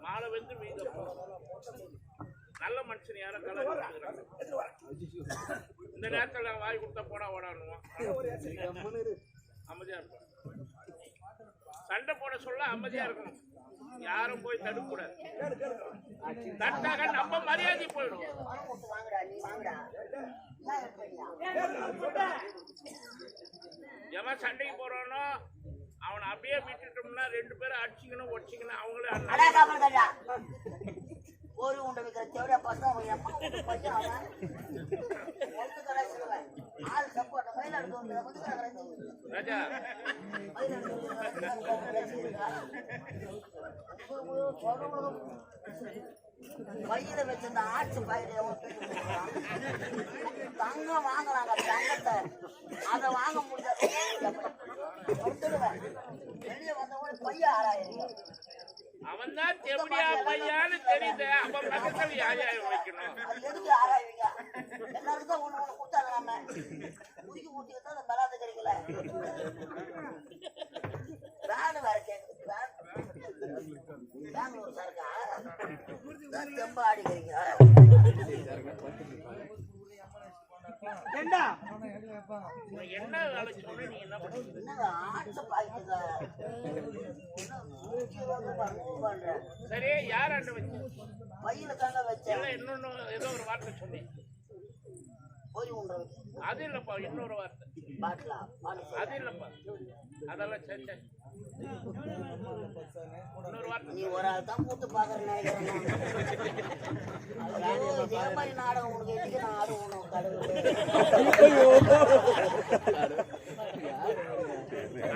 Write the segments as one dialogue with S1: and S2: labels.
S1: மாலை வந்து நல்ல மனுஷன் யாரும் கலாச்சாரம் இந்த நேரத்தில் வாய் கொடுத்தா போடா ஓடானுவோம். அமைதியா இருக்கும். சண்டை போட சொல்ல அமைதியா இருக்கணும். யாரும் போய் தடுக்க கூடாது. தட்டாக நம்ம மரியாதை போயிடும். எவன் சண்டைக்கு போறானோ அவனை அப்படியே விட்டுட்டோம்னா 2 பேரும் அடிச்சிக்கணும் ஒடிச்சிக்கணும். அவங்களே
S2: ஒரு உண்டை வைக்கிற தேவையா பார்த்தா ஆள் சப்போர்ட்
S1: ராஜா
S2: கையில வச்சிருந்த ஆட்சி பயிர தங்கம் வாங்குறாங்க. தங்கத்தை அதை வாங்க முடியாது. வெளியே வந்தவங்க பைய ஆறாயிரம்.
S1: அவன் தான் எப்படியா பையான்னு தெரியுது. அவன் பக்கத்துல யாரையும் வைக்கணும்.
S2: அது எதுக்கு ஆராய்வீங்க? எல்லாருக்கும் தான் ஒண்ணு ஒண்ணு கொடுத்தாங்க. குடிக்க ஊட்டிக்கிட்டு அந்த பலாத கிடைக்கல. வேனு வேற கேக்குது. பெங்களூர் சரக்கா தெம்ப ஆடிக்கிறீங்க.
S1: என்ன வேலை சொன்ன நீ என்ன பண்ணுங்க? சரி யார் அண்ட வச்சு
S2: பையில தாங்க வச்சேன்.
S1: இன்னொன்னு ஏதோ ஒரு வார்த்தை சொன்னேன். அது இல்லப்பா இன்னொரு வார்த்தை. அது இல்லப்பா அதெல்லாம் சரி சரி.
S2: நீ ஒரு ஆள் தான் கூத்து பாக்குற நாடகம் உனக்கு எதுக்கு நான் ஆடுவோம்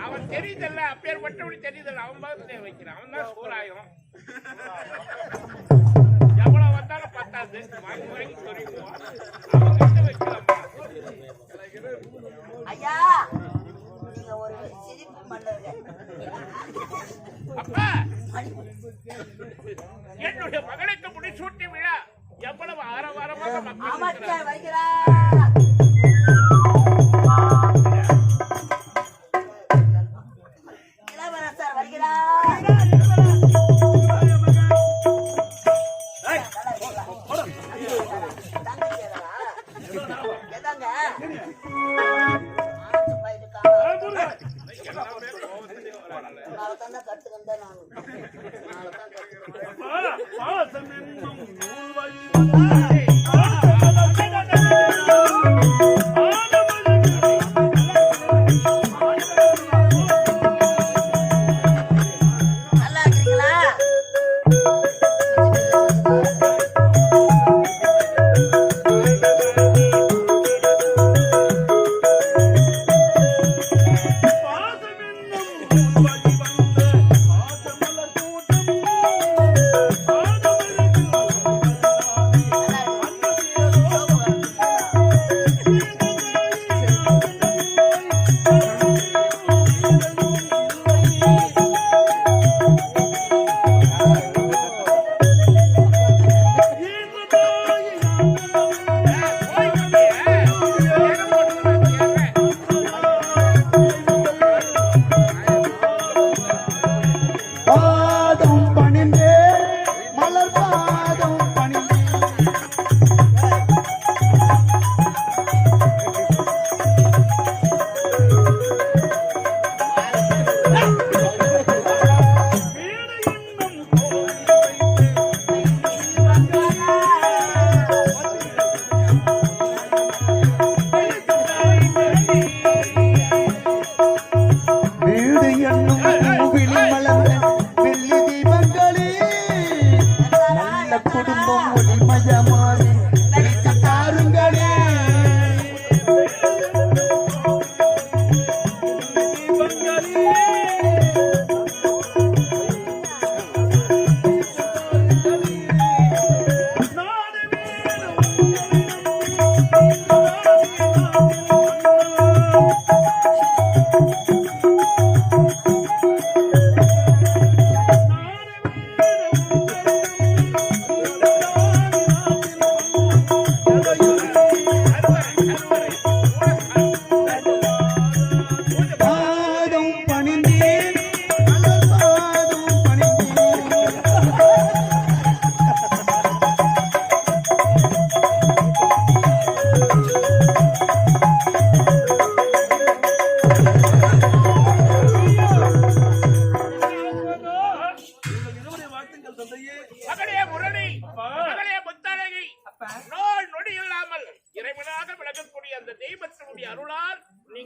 S1: அவன் தெரியுதல்ல. அப்பேர் மட்டும் தெரியுதல்ல. அவன் பாத்து வைக்கிறான். அவன் தான் சோறாயும். எவ்வளவு வந்தாலும் பத்தாது. வாங்கி வாங்கி சொல்லிடுவோம். அவன் கிட்ட வைக்கலாமா?
S2: ஐயா நீங்க ஒரு சிரிப்பு மன்னர்கள்.
S1: அப்பா என்னுடைய மகளுக்கு முடிசூட்டி விழா எவ்வளவு ஆரவாரமாக
S2: அமைச்சர் வருகிறார். இளவரசர் வருகிறார்.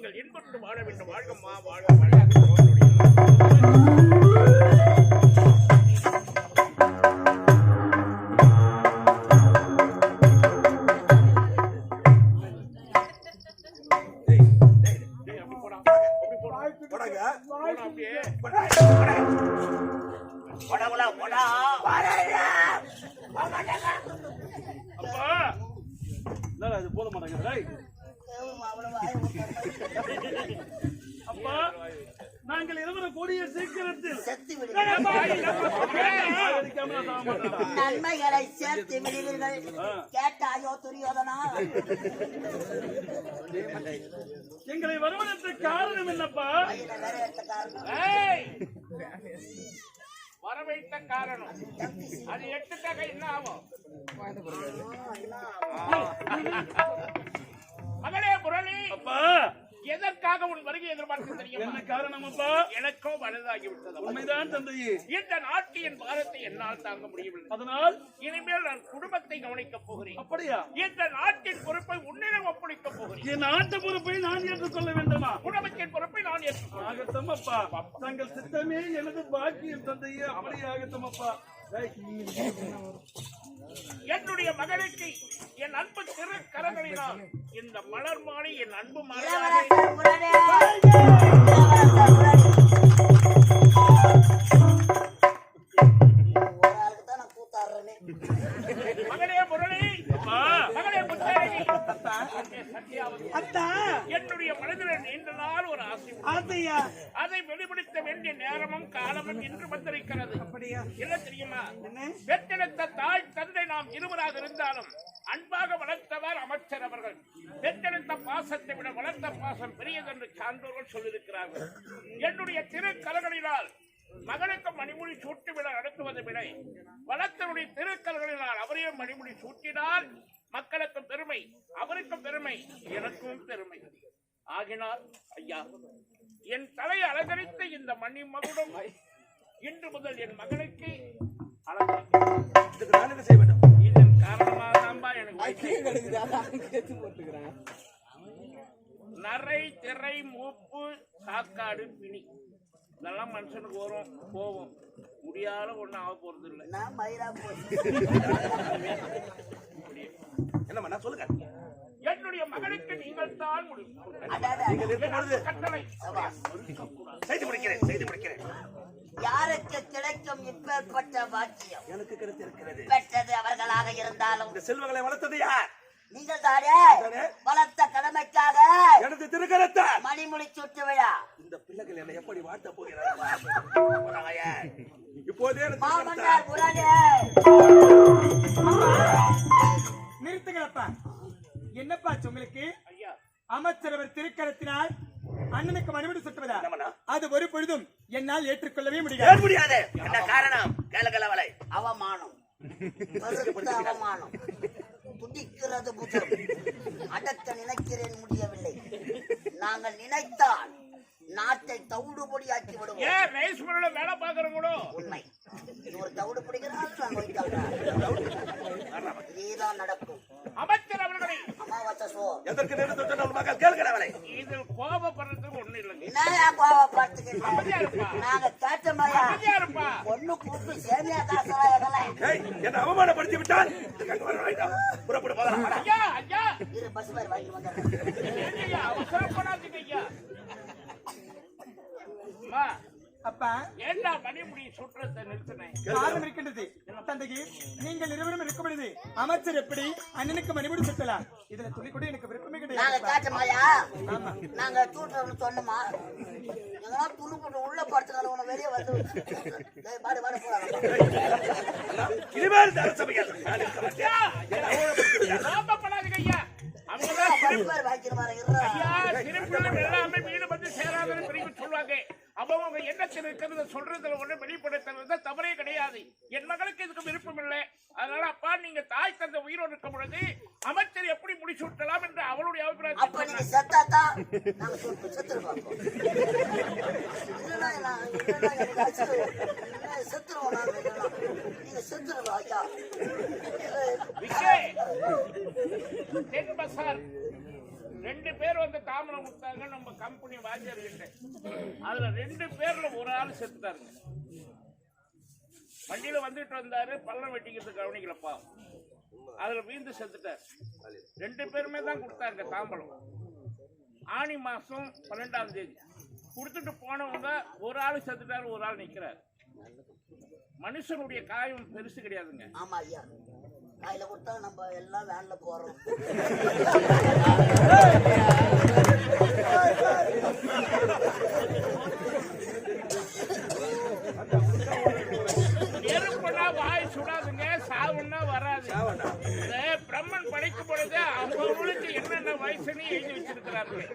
S1: நீங்கள் இன்புற்று வாழ வேண்டும். வாழ்கம்மா, வாழ்க வாழ்க.
S3: அப்பா நாங்கள் இருவரும் கூடிய சீக்கிரத்தில்
S2: செத்து நன்மைகளை சேர்த்து விடுவீர்கள். கேட்டாயோ துரியோதனா?
S3: எங்களை வருவதற்கு காரணம் என்னப்பா?
S1: வர வைத்த காரணம் அது 8 தகை என்ன ஆகும்? மகளே முரளி,
S3: அப்பா
S1: எதற்காக உன் வருகை எதிர்பார்த்து தெரியும்?
S3: என்ன காரணம் அப்பா?
S1: எனக்கோ வலதாகி விட்டது.
S3: உண்மைதான் தந்தையே.
S1: இந்த நாட்டின் பாரத்தை என்னால் தாங்க முடியவில்லை.
S3: அதனால்
S1: இனிமேல் நான் குடும்பத்தை கவனிக்கப் போகிறேன்.
S3: அப்படியா?
S1: இந்த நாட்டின் பொறுப்பை உன்னிடம் ஒப்படைக்கப் போகிறேன்.
S3: என் நாட்டு பொறுப்பை நான் ஏற்றுக்கொள்ள வேண்டுமா?
S1: குடும்பத்தின் பொறுப்பை நான் ஏற்றுக்கொள்ள
S3: ஆகட்டும் அப்பா. தங்கள் சித்தமே எனது பாக்கியம் தந்தையே. அப்படியே ஆகட்டும் அப்பா.
S1: என்னுடைய மகளுக்கு என் அன்பு திரு கரங்களினால் இந்த மலர் மாலை என் அன்பு மகளே முரளி, மகளே முத்தாயி, என்னுடைய மனதில் நீண்ட நாள் ஒரு ஆசையா, அதை வெளிப்படுத்த வேண்டிய நேரமும் காலமும் இன்று வந்திருக்கிறது. என்ன தெரியுமா? பெற்றெடுத்த தாய் தந்தை நாம் இருவராக இருந்தாலும் அன்பாக வளர்த்தவர் அமைச்சர் அவர்கள். பெற்றெடுத்த பாசத்தை விட வளர்த்த பாசம் பெரியதென்று சான்றோர்கள் சொல்லியிருக்கிறார்கள். என்னுடைய திருக்கரங்களினால் மகளுக்கு மணிமுடி சூட்டி விட நடத்துவதை விட வளர்த்தனுடைய திருக்கரங்களினால் அவரையே மணிமுடி சூட்டினால் மக்களுக்கும் பெருமை, அவருக்கும் பெருமை, எனக்கும் பெருமை. ஆகினால் ஐயா, என் தலை அலங்கரித்த இந்த மணி மகுடம் இன்று முதல் என் மகளுக்கு இதன் காரணமாக நரை, திரை, மூப்பு, சாக்காடு, பிணி இதெல்லாம் மனுஷனுக்கு வரும், போகும். முடியாத ஒண்ணு ஆக போறது இல்லை.
S4: என்ன சொல்லுங்க.
S1: என்னுடைய மகளுக்கு நீங்கள் தான் கட்டளை
S4: செய்து முடிக்கிறேன்.
S2: யாருக்கு கிடைக்கும் இப்பேற்பட்ட பாக்கியம்?
S4: எனக்கு கிடைத்திருக்கிறது.
S2: பெற்றது அவர்களாக இருந்தாலும்
S4: இந்த செல்வங்களை வளர்த்தது யார்?
S2: நீங்கள் தானே. வளர்த்த கடமைக்காக
S4: எனது திருக்கரத்தால்
S2: மணிமுடி சுட்டு விழா.
S4: இந்த பிள்ளைகள் என்னை எப்படி வாழ்த்த போகிறார்கள்? இப்போதே
S2: மாமன்னார் புராணே
S5: நிறுத்துங்களப்பா. என்னப்பா உங்களுக்கு?
S1: ஐயா,
S5: அமைச்சரவர் திருக்கரத்தினால் அண்ணனுக்கு மணிமுடி சுட்டுவதா? அது ஒரு பொழுதும் என்னால் ஏற்றுக்கொள்ளவே
S4: முடியாது. என்ன காரணம்? கேளகலவலை.
S2: அவமானம், அவமானம். துடிக்கிறது புதம். அடக்க நினைக்கிறேன், முடியவில்லை. நாங்கள் நினைத்தால் நாட்டை தவிடுபொடியாக்கி விடுவோம்.
S1: ஏன் ரைஸ் மில்ல வேலை பார்க்கறவங்களோ?
S2: உண்மை. இது ஒரு தவிடு பிடிக்கிறான். இதுதான் நடக்கும்.
S1: அமைச்சர் அவர்களை
S2: அமாவாசை சோர்
S4: எதற்கு நிறுத்த சொன்ன மகள் கேளகலவலை?
S1: இதில் கோபப்படுறதுக்கு ஒண்ணு இல்லைங்க.
S2: என்னையா கோபப்படுத்துகிறீங்க?
S1: அமைதியா இருப்பா,
S2: நாங்க கேட்ட மாதிரியா
S1: அமைதியா இருப்பா.
S2: ஒண்ணு கூப்பிட்டு சேமியா காசெல்லாம் எதெல்லாம்
S4: என்ன அவமானப்படுத்தி விட்டால் புறப்படு போகலாம்.
S1: ஐயா, ஐயா,
S2: இரு பஸ் மாதிரி வாங்கி வந்தாங்க.
S1: ஐயா, அவசரப்படாதீங்க ஐயா. அம்மா,
S5: அப்பா
S1: ஏண்டா மணிமுடி சுற்றத்தை நிறுத்தினேன்?
S5: காரணம் இருக்கின்றது தந்தைக்கு. நீங்கள் இருவரும் இருக்கும் பொழுது அமைச்சர் எப்படி அண்ணனுக்கு மணிமுடி சுட்டலாம்? இதுல துளி கூட எனக்கு விருப்பமே
S2: நாங்க
S5: கிடையாது.
S2: கேட்டமாயா? நாங்க தூட்டுறோம்னு சொன்னோமா? எங்கன்னா துணு போட்டு உள்ள படுத்துக்கான உன வெளியே வந்து பாடு பாடு போறாங்க.
S4: இனிமேல் தரசபைகள்
S1: கோபப்படாதீங்க ஐயா. அவங்கதான்
S2: பரிமாறு வாங்கிக்கிற மாதிரி இருறா.
S1: ஐயா, சிரிப்புல எல்லாமே வீடு வந்து சேராதுன்னு பிரிவு சொல்லுவாங்க. அவங்க எண்ணத்தில் இருக்கிறத சொல்றதுல ஒண்ணு வெளிப்படுத்துறது தவறே கிடையாது. என் மகளுக்கு இதுக்கு விருப்பம் இல்லை. அதனால அப்பா, நீங்க தாய் தந்தை உயிரோடு இருக்கும் பொழுது அமைச்சர் எப்படி முடிசூட்டலாம் என்று அவளுடைய அபிப்பிராயம்.
S2: அப்ப நீங்க செத்தாதான் நாங்க செத்துருவோம். செத்துருவோம். நீங்க செத்துருவோம் ஐயா.
S1: தென் பசார் 2 பேர் வந்து தாமரம் கொடுத்தாங்க நம்ம கம்பெனி வாத்தியார் கிட்ட. அதுல 2 பேர்ல ஒரு ஆள் செத்துட்டாருங்க. வண்டியில வந்துட்டு வந்தாரு, பள்ளம் வெட்டிக்கிறது கவனிக்கலப்பா, அதுல வீழ்ந்து செத்துட்டார். 2 பேருமே தான் கொடுத்தாங்க தாம்பலம். ஆனி மாசம் 12ஆம் தேதி கொடுத்துட்டு போனவங்க ஒரு ஆள் செத்துட்டாரு, ஒரு ஆள் நிக்கிறார். மனுஷனுடைய காயம் பெருசு கிடையாதுங்க.
S2: ஆமா ஐயா, கையில கொடுத்தா நம்ம எல்லாம் வேன்ல போறோம்.
S1: நெருப்புனா வாய் சுடாதுங்க, சாவுன்னா வராது. பிரம்மன் படைக்கும் பொழுது அவங்களுக்கு என்னென்ன வயசுன்னு எழுதி வச்சிருக்கிறார்கள்.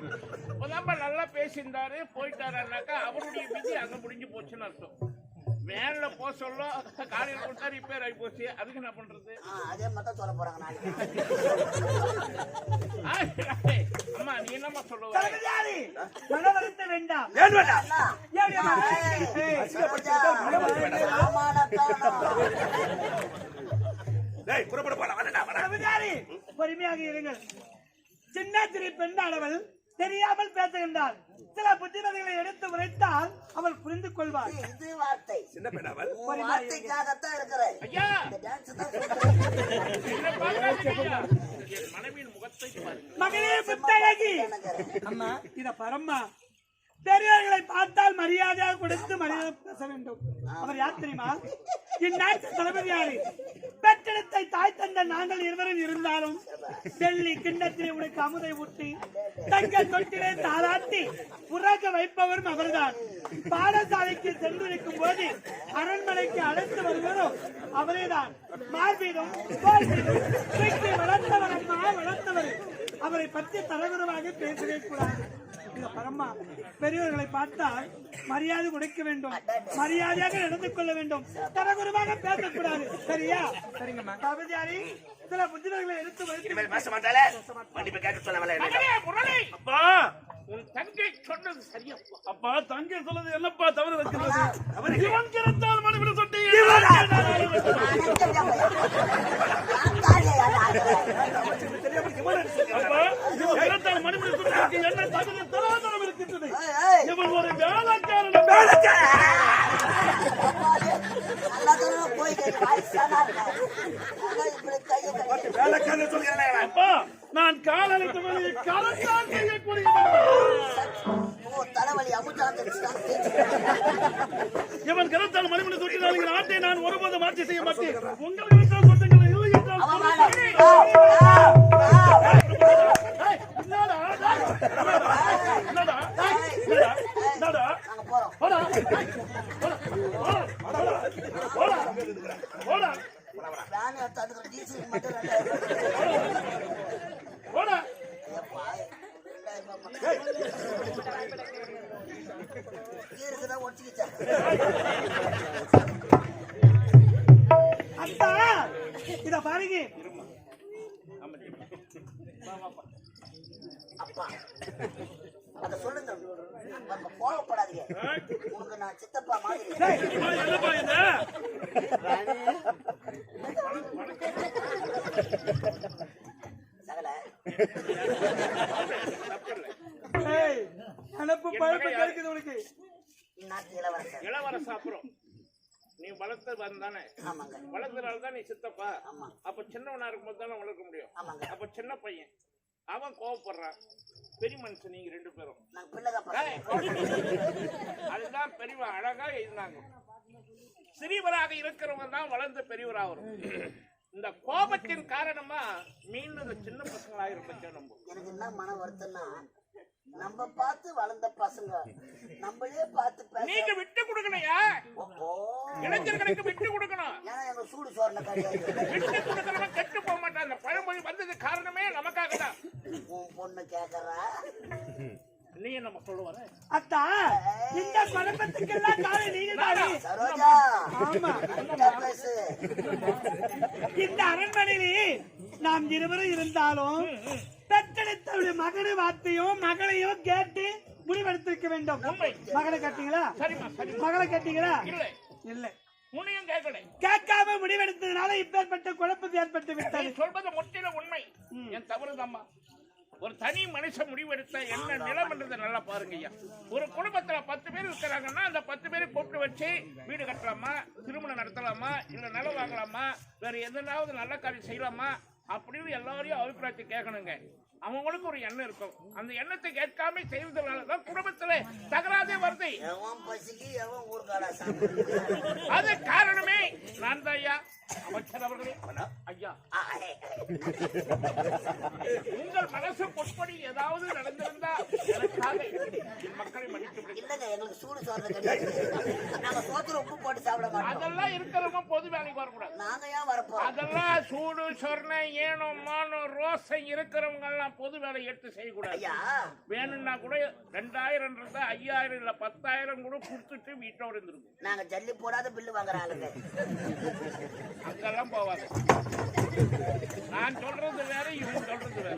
S1: இப்பதான் நல்லா பேசியிருந்தாரு, போயிட்டாருன்னாக்கா அவருடைய விதி அங்க முடிஞ்சு போச்சுன்னு அர்த்தம். வேன்ல போக சொல்ல காலையில் கொடுத்தா ரிப்பேர் ஆகி போச்சு, அதுக்கு என்ன பண்றது?
S2: அதே மாதிரி சொல்ல போறாங்க நாளைக்கு.
S1: அம்மா நீ என்னம்மா சொல்லுவ?
S5: வேண்டாம். பொறுமையாக இருங்கள். சின்ன சிறு பெண்ணானவள் தெரியாமல் பேசுகின்றாள். சில புத்திமதிகளை எடுத்து உரைத்தால் அவள் புரிந்து கொள்வாள்.
S2: இது வார்த்தை
S4: சின்ன பெண்ணாவல்
S2: வார்த்தைக்காகத்தான் இருக்கிறேன்.
S1: ஐயா மனைவியின் முகத்தை
S5: மகளே புத்தழகி, அம்மா இத பரம்மா, பெரியவர்களை பார்த்தால் மரியாதையாக கொடுத்து மரியாதை பேச வேண்டும். அவர் யார் தெரியுமா? இந்நாட்டு தளபதியாரு. பெற்றெடுத்தை தாய் தந்த நாங்கள் இருவரும் இருந்தாலும் டெல்லி கிண்ணத்திலே உனக்கு அமுதை ஊட்டி தங்க தொட்டிலே தாளாட்டி உறக்க வைப்பவரும் அவர்தான். பாடசாலைக்கு சென்றிருக்கும் போது அரண்மனைக்கு அழைத்து வருவதும் அவரேதான். மார்பீதும் வளர்த்தவர் அம்மா, வளர்த்தவர். அவரை பற்றி தரகுறவாக பேசவே கூடாது. பரம்மா, பெரியவர்களை பார்த்தால் மரியாதை கொடுக்க வேண்டும், மரியாதையாக நடந்து கொள்ள வேண்டும், தரகுறமாக பேசக்கூடாது. சரியா? சரிங்கம்மா. தளபதியாரி சில புத்திரர்களை எடுத்து
S1: அப்பா உன் தங்கை சொன்னது சரியப்பா.
S3: அப்பா தங்கை சொல்றது என்னப்பா தவறு வைக்கிறது? இவன் கிடத்தால் மனைவி சொட்டி மணிமணி சுட்டிக்கு என்ன தகுதி தராதரம் இருக்கின்றது? இவன் ஒரு வேலைக்காரன். அப்பா நான் காலழைத்து கரத்தான் செய்யக்கூடிய
S2: தலைவலி அமுச்சான்.
S3: இவன் கரத்தால் மணிமணி சுட்டினால் நாட்டை நான் ஒருபோது மாற்றி செய்ய மாட்டேன். உங்களுக்கு சொந்தங்கள் இல்லை
S5: இத பாருங்க.
S2: அப்பா அத சொல்லுங்க, கோவப்படாதீங்க. உனக்கு நான் சித்தப்பா மாதிரி.
S3: என்னப்பா இது?
S2: சகல
S5: அனுப்பு பழப்பு கிடைக்குது உனக்கு.
S2: நாட்டு இளவரசர்.
S1: இளவரச அப்புறம் நீ வளர்த்து வந்தானே, வளர்ந்தனால்தான் நீ சித்தப்பா. அப்ப சின்னவனா இருக்கும்போது தானே வளர்க்க முடியும். அப்ப சின்ன பையன் அவன் கோவப்படுறான், பெரிய மனுஷன் நீங்க 2 பேரும். அதுதான் பெரியவா அழகா இருந்தாங்க. சிறியவராக இருக்கிறவங்க தான் வளர்ந்து பெரியவராகும். இந்த கோபத்தின் காரணமா மீண்டும் சின்ன பசங்களாக இருப்பேன்.
S2: எனக்கு என்ன மன வருத்தம்னா, நம்ம பார்த்து வளர்ந்த பசங்க நம்மளே பார்த்து
S1: நீங்க விட்டு கொடுக்கலையா? இளைஞர்களுக்கு விட்டு கொடுக்கணும்.
S2: ஏன்னா எங்க சூடு சோர்ன கிடையாது.
S1: விட்டு கொடுக்கறவன் கெட்டு போக மாட்டான். அந்த பழமொழி வந்தது காரணமே நமக்காக தான்.
S2: உன் பொண்ணு கேக்குறா,
S1: நீ என்ன சொல்ல வர?
S5: அத்தா, இந்த குழப்பத்துக்கெல்லாம் காரணம் நீங்க தான்.
S2: சரோஜா, ஆமா பேசு.
S5: இந்த அரண்மனையிலே நாம் இருவரும் இருந்தாலும் பெற்றெடுத்தவருடைய மகனை வார்த்தையும் மகளையும் கேட்டு முடிவெடுத்திருக்க வேண்டும். மகளை கேட்டீங்களா? மகளை கேட்டீங்களா? இல்லை.
S1: முன்னையும் கேட்கல.
S5: கேட்காம முடிவெடுத்ததுனால இப்பேற்பட்ட குழப்பம் ஏற்பட்டு விட்டது.
S1: சொல்வது முற்றிலும் உண்மை. என் தவறுதாம்மா. ஒரு தனி மனுஷன் முடிவெடுத்த என்ன நிலம் என்றதை நல்லா பாருங்க ஐயா. ஒரு குடும்பத்துல 10 பேர் இருக்கிறாங்கன்னா அந்த 10 பேரை கூப்பிட்டு வச்சு வீடு கட்டலாமா, திருமணம் நடத்தலாமா, இல்ல நிலம் வாங்கலாமா, வேற எதனாவது நல்ல காரியம் செய்யலாமா அப்படின்னு எல்லாரையும் அபிப்பிராயத்தை கேட்கணுங்க. அவங்களுக்கு ஒரு எண்ணம் இருக்கும். அந்த எண்ணத்தை கேட்காம செய்வதனாலதான் குடும்பத்துல தகராதே வருது. அது காரணமே நான் தான் ஐயா. அமைச்சர் அவர்களே, ஐயா, உங்கள் மனசு பொற்படி ஏதாவது நடந்திருந்தா எனக்காக என் மக்களை மன்னித்து
S2: எங்களுக்கு சூடு சோறு நாங்க சோத்துல உப்பு போட்டு சாப்பிட மாட்டோம்.
S1: அதெல்லாம் இருக்கிறவங்க பொது வேலைக்கு வரக்கூடாது.
S2: நாங்க ஏன் வரப்போம்?
S1: அதெல்லாம் சூடு சொர்ண ஏனோ மானோ ரோசை இருக்கிறவங்க எல்லாம் பொது வேலை எடுத்து செய்யக்கூடாது. வேணும்னா கூட 2000 இருந்தா 5000 இல்ல 10,000 கூட கொடுத்துட்டு வீட்டோட இருந்திருக்கும்.
S2: நாங்க ஜல்லி போடாத பில்லு வாங்குற ஆளுங்க.
S1: அங்கெல்லாம் போவாங்க. நான் சொல்றது வேற, இவன் சொல்றது வேற.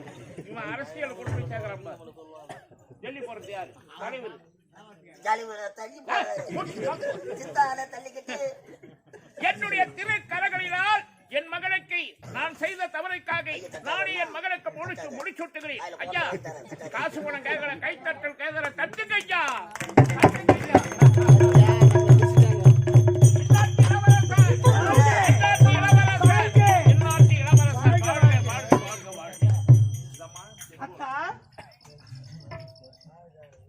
S1: இவன் அரசியல் கொண்டு போய் சேர்க்கிறான். ஜல்லி போறது யாரு? தலைவர். என்னுடைய திருக்கரங்களினால் என் மகனுக்கு நான் செய்த தவறுக்காக நானே என் மகனுக்கு முடிச்சுட்டுகிறேன். ஐயா, காசு பணம் கேட்கல, கைத்தட்டல் கேட்கல, தட்டுங்க ஐயா.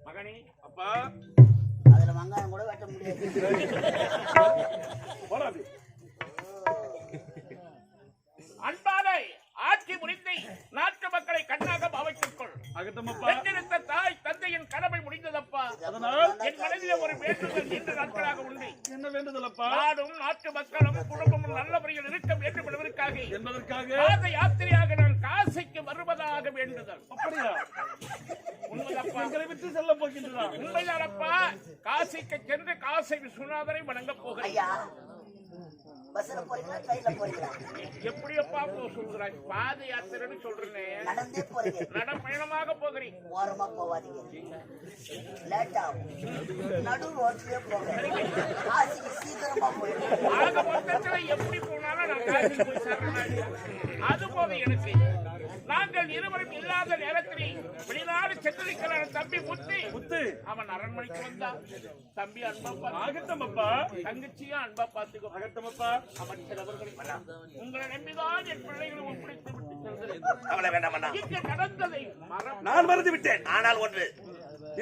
S1: மகனே, அப்பா,
S2: அதுல வெங்காயம் கூட வெட்ட முடியாது.
S1: அன்பாலே ஆட்சி முடிந்து நாட்டு மக்களை கண்ணாக பாவித்துக் கொள். பெற்றெடுத்த தாய் தந்தையின் கடமை முடிந்ததப்பா. அதனால் என் மனதிலே ஒரு வேண்டுதல் நீண்ட நாட்களாக உண்டு.
S3: என்ன வேண்டுதல் அப்பா?
S1: நாடும் நாட்டு மக்களும் குடும்பமும் நல்ல முறையில் இருக்க வேண்டும்
S3: என்பதற்காக
S1: பாத யாத்திரையாக நான் காசிக்கு வருவதாக வேண்டுதல்.
S3: அப்படியா?
S1: உண்மைதப்பா.
S3: எங்களை விட்டு செல்ல போகின்றதா?
S1: உண்மைதானப்பா. காசிக்கு சென்று காசி விஸ்வநாதரை வணங்கப் போகிறேன்.
S2: பஸ்ல போறீங்களா, ட்ரெயின்ல போறீங்களா?
S1: எப்படியப்பா சொல்றாய்? பாத யாத்திரைன்னு சொல்றேன்.
S2: நடந்தே போறீங்க?
S1: நடப்பயணமாக போகிறேன்.
S2: ஓரமா போவாதீங்க, லேட் ஆகும். நடு ரோட்லயே போங்க. காசிக்கு சீக்கிரமா போயிடுங்க.
S1: ஆக மொத்தத்துல எப்படி போனாலும் நான் காசிக்கு போய் சேர்றேன். அது போது எனக்கு நாங்கள் இருவரும் இல்லாத நேரத்தில் வெளிநாடு சென்றிருக்கிற தம்பி முத்து அவன் அரண்மனைக்கு வந்தா. தம்பி அன்பா
S3: ஆகட்டும் அப்பா.
S1: தங்கச்சியா அன்பா பாத்துக்கோ.
S3: ஆகட்டும் அப்பா.
S1: அமைச்சர் அவர்களை உங்களை நம்பிதான் என் பிள்ளைகளை ஒப்படைத்து விட்டு செல்கிறேன்.
S4: கவலை வேண்டாம் அண்ணா.
S1: இங்கு நடந்ததை
S4: நான் மறந்து விட்டேன். ஆனால் ஒன்று,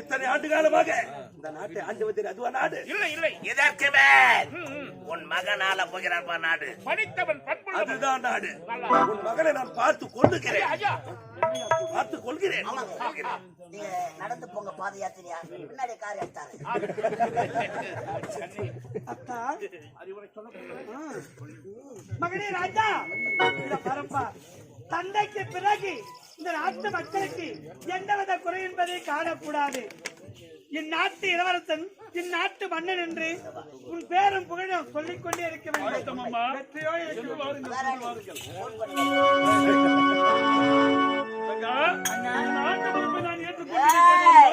S4: இத்தனை ஆண்டு காலமாக இந்த நாட்டை ஆண்டு வந்தது அதுவா நாடு?
S1: இல்லை.
S4: இதற்கு மேல் உன் மகனால போகிறான்பா நாடு.
S1: படித்தவன்
S4: அதுதான் நாடு. உன் மகனை நான் பார்த்து கொள்ளுகிறேன். பார்த்து கொள்கிறேன்.
S2: நீங்க நடந்து போங்க பாத யாத்திரையா, பின்னாடி கார் எடுத்தாரு.
S5: அத்தா,
S1: அறிவுரை சொல்ல
S5: மகனே ராஜா, பரப்பா தந்தைக்கு பிறகு இந்த நாட்டு மக்களுக்கு எந்தவித குறை என்பதை காணக்கூடாது. இந்நாட்டு இளவரசன், இந்நாட்டு மன்னன் என்று உன் பேரும் புகழும் சொல்லிக் கொண்டே இருக்க வேண்டும்.
S3: நான்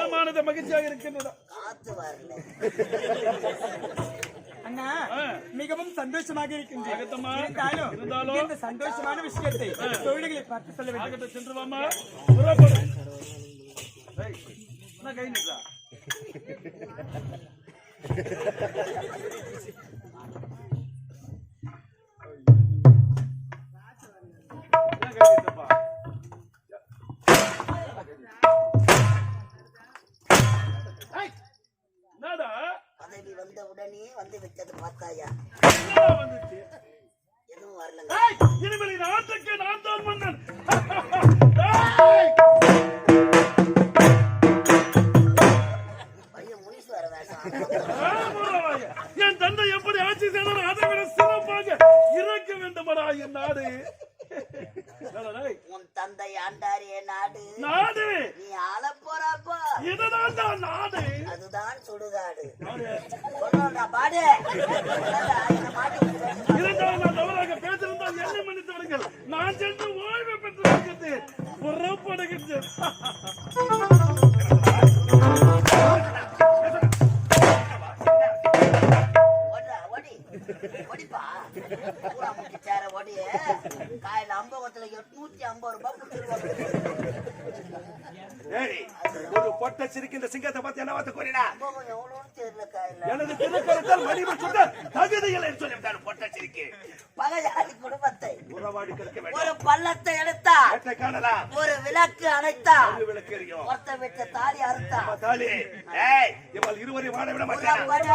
S3: ஏற்றுக்கொண்டு மகிழ்ச்சியாக இருக்கின்றன.
S2: காத்து வரல
S5: அண்ணா, மிகவும் சந்தோஷமாக இருக்கின்றேன்.
S3: இருந்தாலும்
S5: இந்த சந்தோஷமான விஷயத்தை தொழில்களை பார்த்து சொல்ல வேண்டும்.
S3: சென்று வாமா. கை நின்றா
S2: பதவி வந்த உடனே வந்து விட்டது பார்த்தாயா? எதுவும் வரல.
S3: இனிமேல் நாட்டுக்கு நான் தான் மன்னன். என் தந்தை எப்படி ஆட்சி செய்தார் அதை விட சிறப்பாக இருக்க வேண்டுமடா என் நாடு.
S2: உன் தந்தை ஆண்டாரிய நாடு
S3: நாடு
S2: நீ ஆள போறாப்பா.
S3: இதுதான் தான் நாடு.
S2: அதுதான் சுடுகாடு.
S3: இருந்தால் நான் தவறாக பேசியிருந்தால் என்ன மன்னித்து விடுங்கள். நான் சென்று ஓய்வு பெற்று வைக்கின்றேன். புறப்படுகின்றேன்.
S2: காயில அம்பகத்துல 850 ரூபாய் கொடுத்துருவாங்க.
S4: ஏய், ஒரு பொட்ட சிரிக்கு இந்த சிங்கத்தை பத்தி என்ன வார்த்தை கூறினா?
S2: அம்பகம் எவ்வளோன்னு தெரியலக்கா. இல்ல
S4: எனது திருக்கரத்தால் மணிமன் சுட்ட தகுதிகளை சொல்லிவிட்டார் பொட்ட சிரிக்கு.
S2: பகையாளி குடும்பத்தை
S4: உறவாடி கிடக்க வேண்டும்.
S2: ஒரு பள்ளத்தை எடுத்தா,
S4: வேட்டை காணலாம்.
S2: ஒரு விளக்கு அணைத்தா,
S4: ஒரு விளக்கு எரியும்.
S2: ஒருத்த விட்ட தாலி அறுத்தா.
S4: ஆமா, தாலி. ஏய், இவள் இருவரையும் வாழ விட மாட்டேன்.
S2: புறப்படு.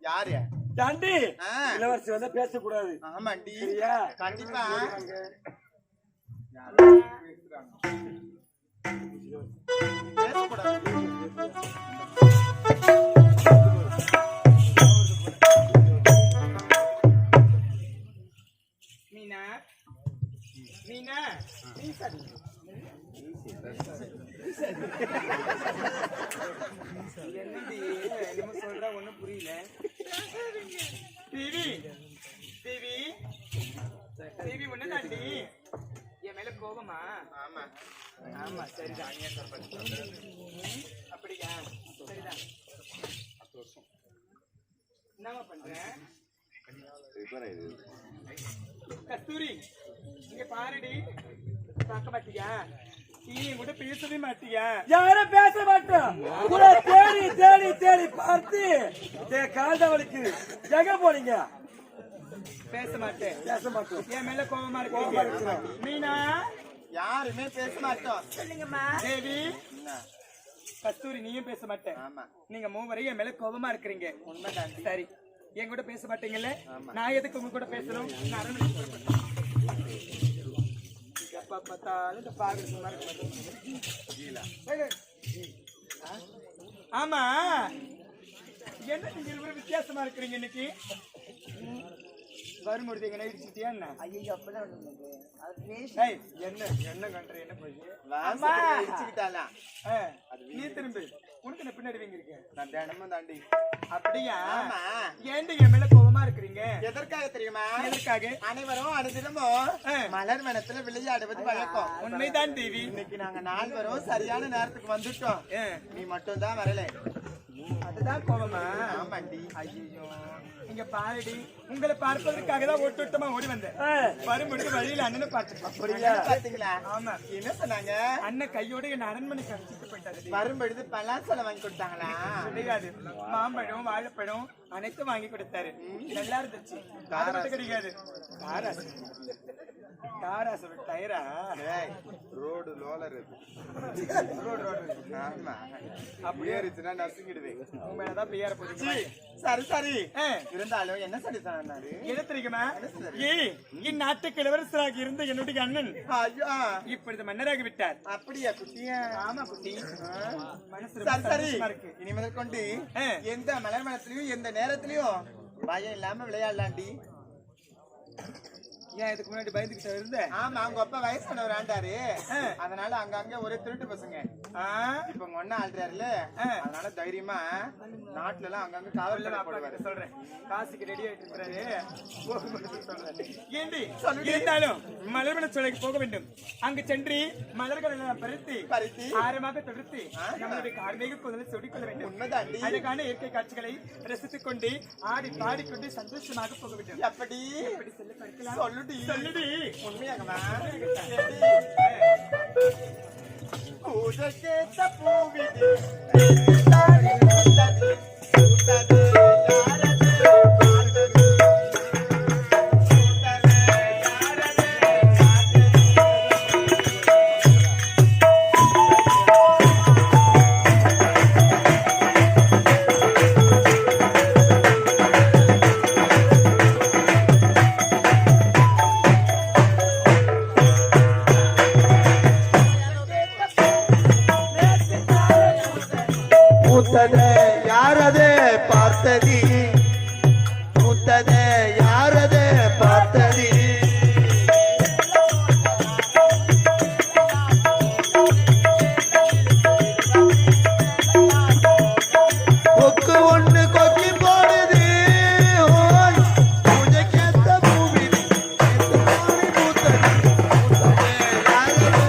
S6: யாரு
S5: தாண்டி இளவரசி வந்து பேசக்கூடாது.
S6: ஆமாண்டி
S5: சரியா?
S6: கண்டிப்பா பேசக்கூடாது.
S5: மீனா மீனா என்னடி என்னமோ சொல்ற ஒண்ணும் புரியல. டிவி டிவி டிவி ஒண்ணு தாண்டி என் மேல கோபமா?
S6: ஆமா
S5: ஆமா சரிதான். அப்படியா? சரிதான். என்னமா பண்றேன்? கஸ்தூரி இங்க பாருடி. பார்க்க மாட்டியா? நீ கூட பேசவே மாட்டியா? யாரும் பேச மாட்டோம். கூட தேடி தேடி தேடி பார்த்து கால்தவளுக்கு எங்க போறீங்க? பேச மாட்டேன். பேச மாட்டோம். என் மேல கோபமா இருக்கு. மீனா
S6: யாருமே பேச மாட்டோம்.
S2: சொல்லுங்கம்மா.
S5: தேவி கஸ்தூரி நீயும் பேச மாட்டேன்.
S6: ஆமா
S5: நீங்க மூவரையும் என் மேல கோபமா இருக்கிறீங்க. உண்மைதான். சரி என் கூட பேச மாட்டீங்கல்ல, நான் எதுக்கு உங்க கூட பேசணும்? எப்ப பார்த்தாலும் இந்த பாக்குறது ஆமா என்ன நீங்க வித்தியாசமா இருக்கிறீங்க இன்னைக்கு?
S6: வரும்பொழுது எங்க இடிச்சுட்டியா என்ன
S2: ஐயோ அப்பதான் இருந்தது. அது பேசி
S6: ஏய், என்ன கண்ட்ரி என்ன போய் இடிச்சுக்கிட்டாலாம் நீ திரும்பி உனக்கு என்ன பின்னாடி வைங்க இருக்கு நான் தினமும் தாண்டி அப்படியா ஏண்டி என் மேல கோபமா இருக்கிறீங்க எதற்காக தெரியுமா எதற்காக அனைவரும் அனுதினமும் மலர் வனத்துல விளையாடுவது வழக்கம் உண்மைதான் தேவி இன்னைக்கு நாங்க 4 பேரும் சரியான நேரத்துக்கு வந்துட்டோம் நீ மட்டும் தான் வரல அதுதான் கோபமா ஆமாண்டி ஐயோ இங்க பாருடி உங்களை பார்ப்பதற்காக தான் ஒட்டுமா ஓடி வந்தேன் வரும்பொழுது வழியில அண்ணனை பார்த்தேன் பாத்தீங்களா ஆமா என்ன சொன்னாங்க அண்ணன் கையோட என் அரண்மனைக்கு அழைச்சிட்டு போயிட்டாரு வரும்பொழுது பலாசலம் வாங்கி கொடுத்தாங்களா கிடையாது மாம்பழம் வாழைப்பழம் அனைத்தும் வாங்கி கொடுத்தாரு நல்லா இருந்துச்சு கிடையாது காராசு டயரா ரோடு லோலர் ரோடு ஆமா அப்படியே இருந்துச்சுன்னா நசுங்கிடுவேன் உண்மையாதான் பிரியார போறீங்க சரி சரி இருந்தாலும் என்ன சொல்லி சொன்னாரு என்ன தெரியுமா இந்நாட்டுக்கு இளவரசராக இருந்த என்னுடைய அண்ணன் இப்பொழுது மன்னராகி விட்டார் அப்படியா குட்டியா ஆமா குட்டி மனசு சரி இனி முதல் கொண்டு எந்த மலர் மனத்திலையும் எந்த நேரத்திலையும் பயம் இல்லாம விளையாடலாண்டி ஏன் இதுக்கு முன்னாடி பயந்துகிட்ட இருந்த ஆமா அவங்க அப்பா வயசானவர் ஆண்டாரு அதனால அங்கங்க ஒரே திருட்டு பசங்க இப்ப உங்க ஒண்ணா ஆள்றாருல அதனால தைரியமா நாட்டுல எல்லாம் அங்கங்க காவல் போடுவாரு சொல்றேன் காசுக்கு ரெடி ஆயிட்டு இருக்காரு ஏண்டி இருந்தாலும் மலர்வன சோலைக்கு போக வேண்டும் அங்கு சென்று மலர்கள் எல்லாம் பறித்து ஆரமாக தொடுத்து நம்மளுடைய கார்மீக குதிரை சொடிக்கொள்ள வேண்டும் உண்மைதான் அழகான இயற்கை காட்சிகளை ரசித்துக் கொண்டு ஆடி பாடிக்கொண்டு சந்தோஷமாக போக வேண்டும் எப்படி சொல்லி படிக்கலாம் சொல்லுடி உண்மையாகவா பூஜைக்கேத்த பூவிது
S7: யாரது பார்த்ததி மூத்ததே யாரது பார்த்ததி கொக்கு ஒண்ணு கொக்கி போடுது ஓய் பூஜைக்கேத்த பூமி மூத்ததே யாரது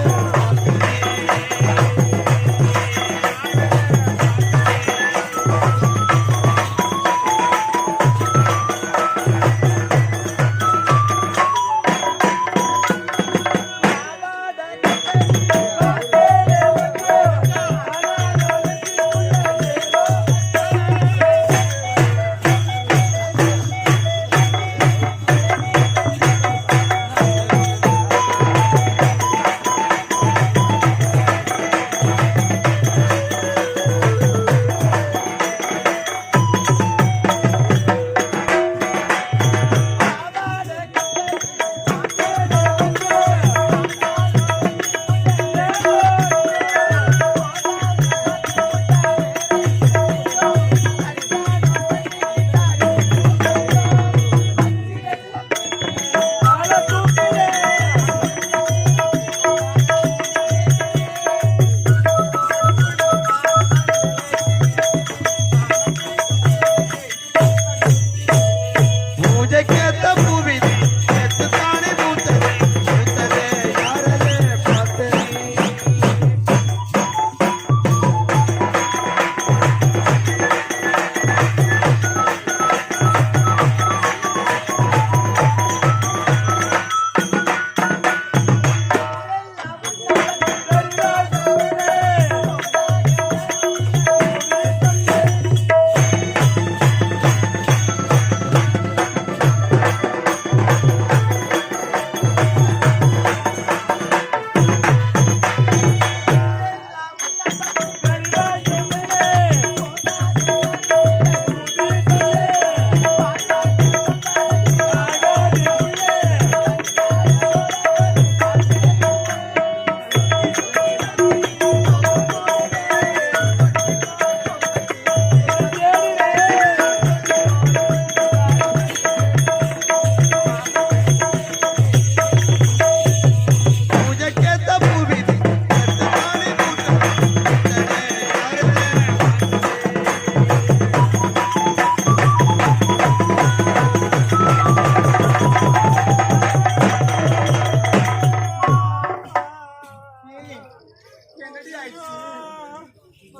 S6: என்னடி ஆயிடுச்சு?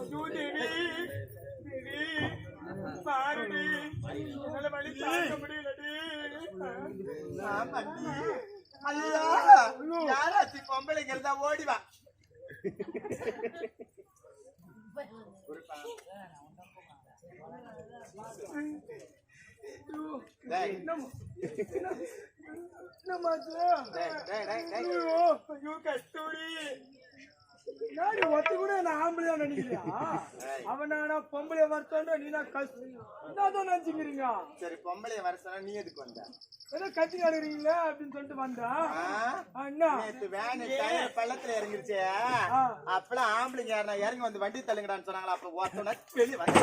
S6: ஐயோ தேவி, தேவி, பாருடி, என்னால வலி தாங்க முடியலடி. ஆமாடி. ஐயா, யாராச்சு பொம்பளைங்க இருந்தா ஓடி வா. டேய், ஐயோ கஸ்தூரி,
S5: நான் ஒத்து கூட நான் ஆம்பளையா நினைக்கிறியா? அவனா பொம்பளைய வரத்தோட நீ நான் என்னதான் நினைச்சுக்கிறீங்க?
S6: சரி பொம்பளைய வர சொன்னா நீ எதுக்கு வந்த?
S5: ஏதோ கத்தி காடுறீங்களா அப்படின்னு சொல்லிட்டு வந்தா அண்ணா
S6: நேத்து வேன் டயர் பள்ளத்துல இறங்கிருச்சே, அப்பெல்லாம் ஆம்பளைங்க யாரா இறங்கி வந்து வண்டி தள்ளுங்கடான்னு சொன்னாங்களா? அப்ப ஓட்டோன்னா வெளியே வந்து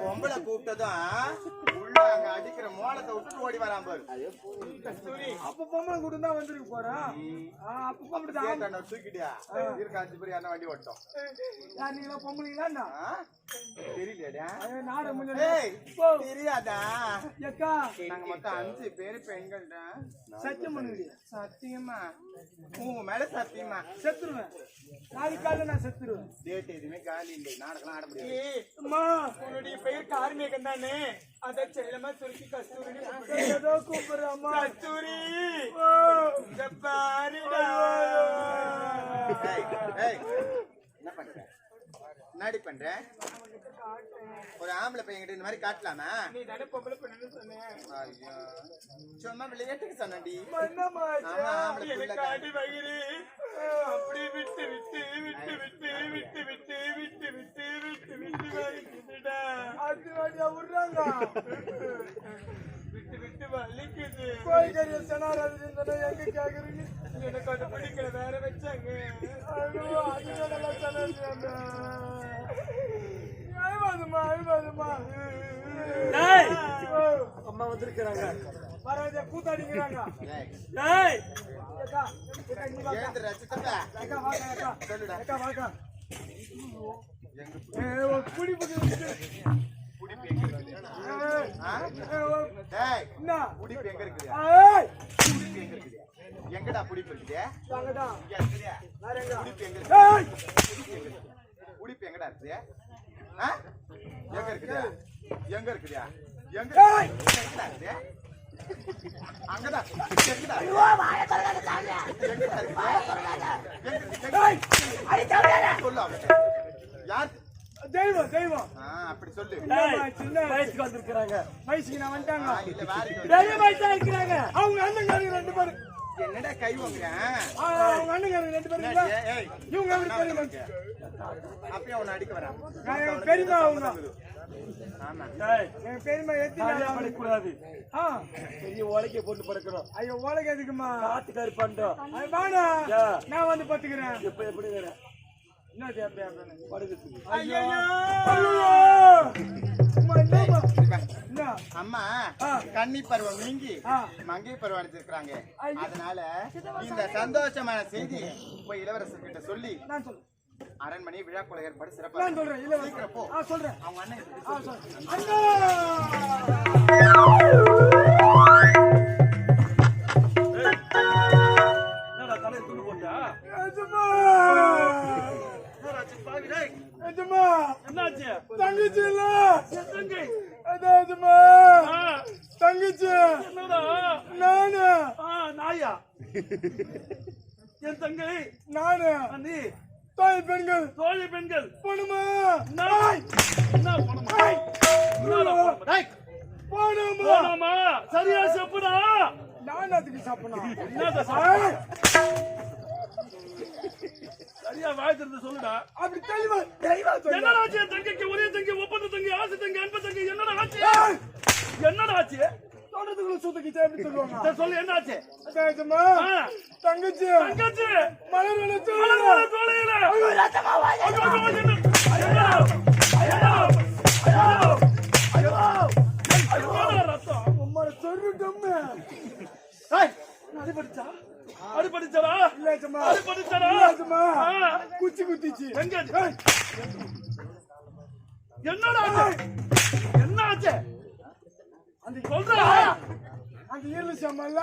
S6: பொம்பளை கூப்பிட்டதும் உள்ள அங்க அடிக்கிற மோளத்தை விட்டுட்டு ஓடி வரான் பாரு.
S5: அப்ப பொம்பளை கூட தான் வந்துருக்கு போறேன். அப்ப பொம்பளை
S6: தூக்கிட்டியா இருக்க 5 பேர் என்ன வண்டி ஓட்டோம்?
S5: நீங்களா பொம்பளைங்களா?
S6: தெரியலையாடா?
S5: நாட
S6: தெரியாதா?
S5: ஏக்கா
S6: நாங்க மொத்தம் 5 பேரு பெண்கள்டா.
S5: சத்தியம் பண்ணுங்க.
S6: சத்தியமா? உன் மேல சத்தியமா?
S5: செத்துருவேன். நாளைக்கு காலையில நான் செத்துருவேன்.
S6: டேட் எதுவுமே காலி இல்லை, நாடகம் ஆட முடியாது.
S5: அம்மா
S6: உன்னுடைய பெயர் கார்மேகன் தானே? அத செல்லமா சுருக்கி கஸ்தூரி
S5: ஏதோ கூப்பிடுறேன். அம்மா
S6: கஸ்தூரி இந்த பாருடா. என்ன பண்ற? என்னடி பண்ற? ஒரு ஆம்பளை பையன்கிட்ட இந்த மாதிரி காட்டலாமா? நீ தானே பொம்பளை பொண்ணுன்னு சொன்ன. ஐயோ சும்மா விளையாட்டுக்கு சொன்னடி. காட்டி வயிறு அப்படி விட்டு விட்டு விட்டு விட்டு விட்டு விட்டு விட்டு விட்டு விட்டு விட்டு வலிக்குதுடா.
S5: அது வாடியா விடுறாங்க.
S6: விட்டு விட்டு வலிக்குது.
S5: கோழிக்கறியை செனாராது எங்க கேக்குறீங்க?
S6: எனக்கு அது பிடிக்கல, வேற வச்சாங்க.
S5: ஐயோ அது நல்லா செனாரு. அழுவாதுமா அழுவாதுமா.
S3: அம்மா வந்திருக்கிறாங்க.
S5: வராத கூத்தாடிக்கிறாங்க.
S6: எழுந்து ரசித்தா
S5: அக்கா வாக்கா அக்கா
S6: சொல்லுடா.
S5: அக்கா வாக்கா.
S6: புடி புடி புடிப்பு எங்க இருக்குது?
S5: என்ன
S6: புடிப்பு எங்க இருக்குது?
S5: ஏய்
S6: புடிப்பு எங்க இருக்குது? எங்கடா புடிப்பு இருக்குது?
S5: வாங்கடா.
S6: இங்க இருக்குதே.
S5: வேற எங்க?
S6: புடிப்பு எங்க
S5: ஏய்
S6: இருக்குது? புடிப்பு எங்கடா இருக்குது? எங்க இருக்குது? எங்க இருக்குது? எங்க எங்கடா இருக்குது? அங்கடா. எங்கடா?
S2: ஐயோ வாய தரங்க தாங்க.
S6: எங்கடா இருக்குது?
S5: ஏய் அடி தரங்க.
S6: சொல்லு அவன்கிட்ட. யார்?
S5: தெய்வம் தெய்வம்.
S6: அப்படி சொல்லு.
S5: சின்ன
S3: வயசுக்கு வந்திருக்கிறாங்க.
S5: வயசுக்கு நான் வந்துட்டாங்க.
S6: இல்ல வேற
S5: பெரிய வயசா இருக்கிறாங்க. அவங்க அண்ணங்காரங்க 2 பேரு.
S6: என்னடா கை வாங்குறேன்?
S5: அவங்க அண்ணங்காரங்க 2 பேரு இல்ல?
S6: ஏய்
S5: இவங்க எப்படி தெரியுமா?
S6: அப்பயே அவனை அடிக்க வரான்.
S5: நான் என் பெரியமா அவங்க.
S6: ஆமா.
S5: என் பெரியமா
S3: காலியா படக்கூடாது.
S5: ஆ
S3: பெரிய உலக்கைய போட்டு படுக்கிறோம்.
S5: ஐயோ ஓலக்கு எதுக்குமா?
S3: காத்துக்காரு பண்றோம்.
S5: அது வாடா. நான் வந்து பத்துக்கிறேன்.
S3: இப்ப எப்படி வேற
S5: என்ன தேவையா
S3: படுக்கிறதுக்கு?
S5: ஐயோ அம்மா என்னம்மா? என்ன?
S6: அம்மா கன்னி பருவம் நீங்கி மங்கை பருவம் அடிச்சிருக்காங்க. அதனால இந்த சந்தோஷமான செய்தி போய் இளவரசர் கிட்ட சொல்லி
S5: நான் சொல்றேன்.
S6: அரண்மனை விழாக்குள்ள ஏற்பாடு சிறப்பா
S5: நான் சொல்றேன். இல்ல
S6: சீக்கிரம் போ.
S5: சொல்றேன்.
S6: அவங்க அண்ணன்
S5: சொல்றேன். அண்ணா
S3: என்னடா தலையை துணி போட்டா?
S5: அஜமா அஜமா
S3: என்னாச்சு?
S5: தங்கச்சி இல்ல
S3: தங்கை.
S5: அஜமா தங்கச்சி
S3: என்னடா?
S5: நானு
S3: நாயா? என் தங்கை
S5: நானு
S3: நீ
S5: தாய் பெண்கள்
S3: தோழி பெண்கள்
S5: போணுமா?
S3: நாய் என்ன போணுமா? போணுமா? சரியா செப்புடா.
S5: நான் அதுக்கு சாப்பிடணும்.
S3: என்னத சரியா வாய்த்திருந்து சொல்லுடா.
S5: அப்படி தெளிவா தெளிவா சொல்லு.
S3: என்னடா ஆச்சு? தங்கைக்கு ஒரே தங்கை, ஒப்பந்த தங்கை, ஆசை தங்கை, அன்பு தங்கை. என்னடா ஆச்சு? என்னடா ஆச்சு?
S5: சொல்றதுக்குள்ள சுத்தக்கிச்சே எப்படி சொல்லுவாங்க?
S3: சரி சொல்லு, என்ன ஆச்சு?
S5: அஜமா தங்கச்சி
S3: தங்கச்சி
S5: மலர் வள
S3: தோழையில ரத்தம்
S5: உம்மோட சொல்லிட்டோம்னு
S3: அடிபடிச்சா? அடிபடிச்சடா?
S5: இல்ல அஜமா
S3: அடிபடிச்சடா?
S5: அஜமா குச்சி குத்திச்சு.
S3: எங்க? என்னடா ஆச்சு? என்ன ஆச்சு?
S5: அந்த
S3: சொல்றா.
S5: அந்த ஈரல் சாமான்ல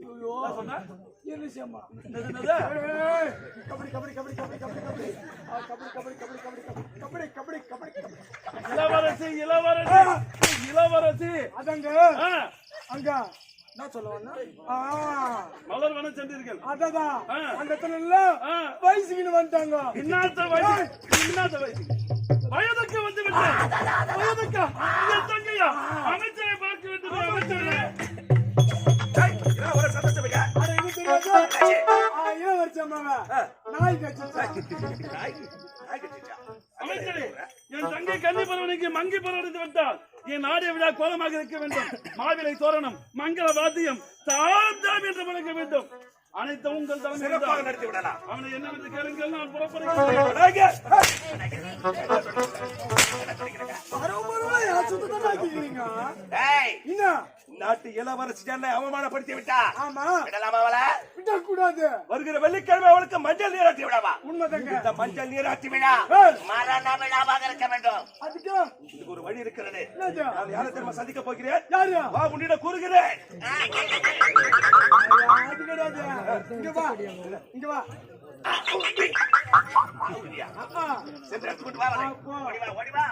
S5: என்ன விஷயமா
S6: கபடி கபடி கபடி கபடி கபடி கபடி கபடி கபடி கபடி கபடி கபடி கபடி கபடி கபடி
S3: இளவரசி இளவரசி இளவரசி
S6: அதங்க அங்க என்ன சொல்லுவாங்க
S3: மலர் வன சென்றீர்கள்
S6: அததான் அந்த இடத்துல வயசுக்கு வந்துட்டாங்க
S3: இன்னாத்த வயசு வயதுக்கு வந்து விட்டேன் வயதுக்கா என் தங்கையா அமைச்சரை பார்க்க வேண்டும் அமைச்சரே
S4: ஒரு சந்தோஷம்
S6: அட இது தெரியாது ஏன் வருஷமாவா நாய் கட்சி
S3: அமைச்சரே என் தங்கை கன்னி பருவனுக்கு மங்கி பருவடைந்து விட்டால் என் நாடிய விழா கோலமாக இருக்க வேண்டும் மாவிலை தோரணம் மங்கள வாத்தியம் தாம் என்று முழங்க வேண்டும் அனைத்து உங்கள்
S4: சிறப்பாக
S3: தலைமை
S4: நடத்தி விடலாம்
S3: அவனை என்னவென்று கேளுங்கள் நான் புறப்படுகிறேன்
S6: என்ன
S4: நாட்டு இளவரசி என்னை அவமானப்படுத்தி விட்டா
S6: ஆமா
S4: விடலாமா அவளை
S6: விடக்கூடாது
S4: வருகிற வெள்ளிக்கிழமை அவளுக்கு மஞ்சள் நீராட்டி விடாவா
S6: உண்மைதாங்க
S4: இந்த மஞ்சள் நீராட்டி விழா மரண விழாவாக இருக்க வேண்டும்
S6: அதுக்கு
S4: இதுக்கு ஒரு வழி இருக்கிறது
S6: என்னது?
S4: நான் யாரை தெரியுமா சந்திக்க போகிறேன்
S6: யாரு
S4: வா உன்னிடம் கூறுகிறேன்
S6: அது கிடையாது இங்க வா இங்க வா
S4: சென்று எடுத்துக்கிட்டு வா அவளை.
S6: போ.
S4: ஓடி வா